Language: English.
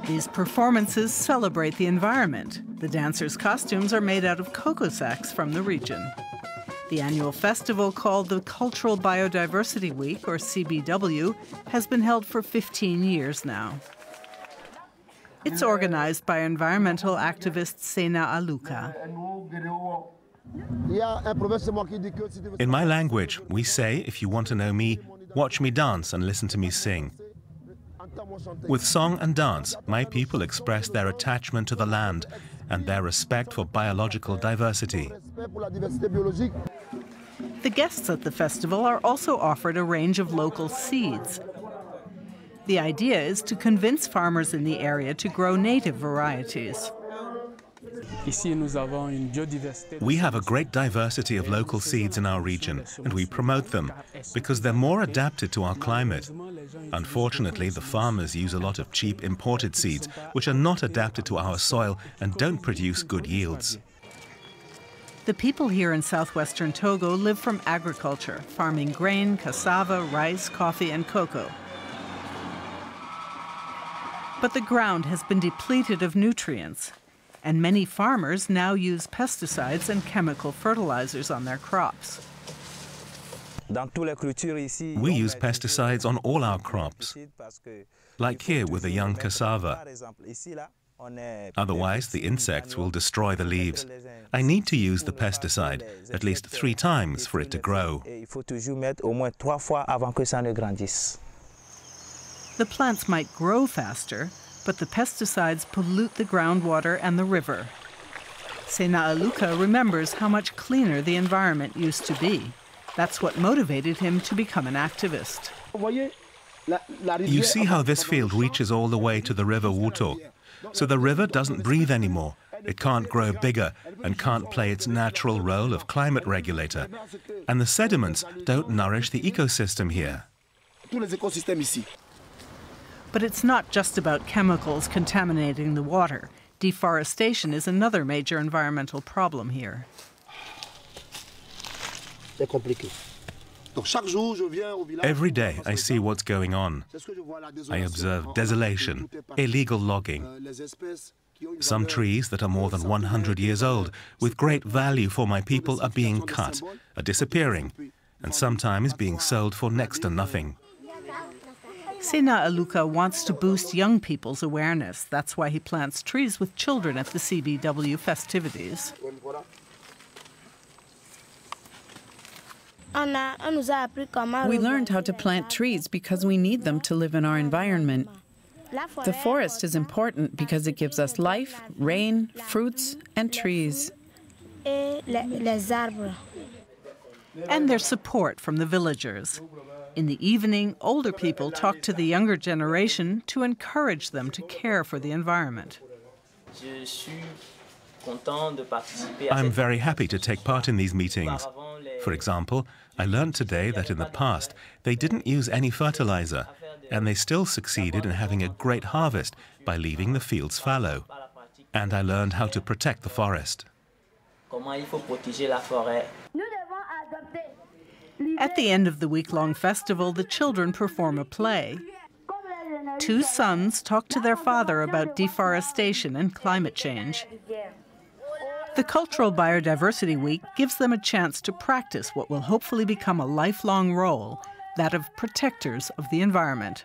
These performances celebrate the environment. The dancers' costumes are made out of cocoa sacks from the region. The annual festival, called the Cultural Biodiversity Week, or CBW, has been held for 15 years now. It's organized by environmental activist Sena Aluka. In my language, we say, if you want to know me, watch me dance and listen to me sing. With song and dance, my people express their attachment to the land and their respect for biological diversity. The guests at the festival are also offered a range of local seeds. The idea is to convince farmers in the area to grow native varieties. We have a great diversity of local seeds in our region, and we promote them because they're more adapted to our climate. Unfortunately, the farmers use a lot of cheap imported seeds, which are not adapted to our soil and don't produce good yields. The people here in southwestern Togo live from agriculture, farming grain, cassava, rice, coffee, and cocoa. But the ground has been depleted of nutrients, and many farmers now use pesticides and chemical fertilizers on their crops. We use pesticides on all our crops, like here with the young cassava. Otherwise, the insects will destroy the leaves. I need to use the pesticide at least 3 times for it to grow. The plants might grow faster, but the pesticides pollute the groundwater and the river. Sena Aluka remembers how much cleaner the environment used to be. That's what motivated him to become an activist. You see how this field reaches all the way to the river Wuto. So the river doesn't breathe anymore. It can't grow bigger and can't play its natural role of climate regulator. And the sediments don't nourish the ecosystem here. But it's not just about chemicals contaminating the water. Deforestation is another major environmental problem here. Every day I see what's going on. I observe desolation, illegal logging. Some trees that are more than 100 years old, with great value for my people, are being cut, are disappearing, and sometimes being sold for next to nothing. Sena Aluka wants to boost young people's awareness. That's why he plants trees with children at the CBW festivities. We learned how to plant trees because we need them to live in our environment. The forest is important because it gives us life, rain, fruits, and trees. And there's support from the villagers. In the evening, older people talk to the younger generation to encourage them to care for the environment. I'm very happy to take part in these meetings. For example, I learned today that in the past they didn't use any fertilizer, and they still succeeded in having a great harvest by leaving the fields fallow. And I learned how to protect the forest. At the end of the week-long festival, the children perform a play. 2 sons talk to their father about deforestation and climate change. The Cultural Biodiversity Week gives them a chance to practice what will hopefully become a lifelong role, that of protectors of the environment.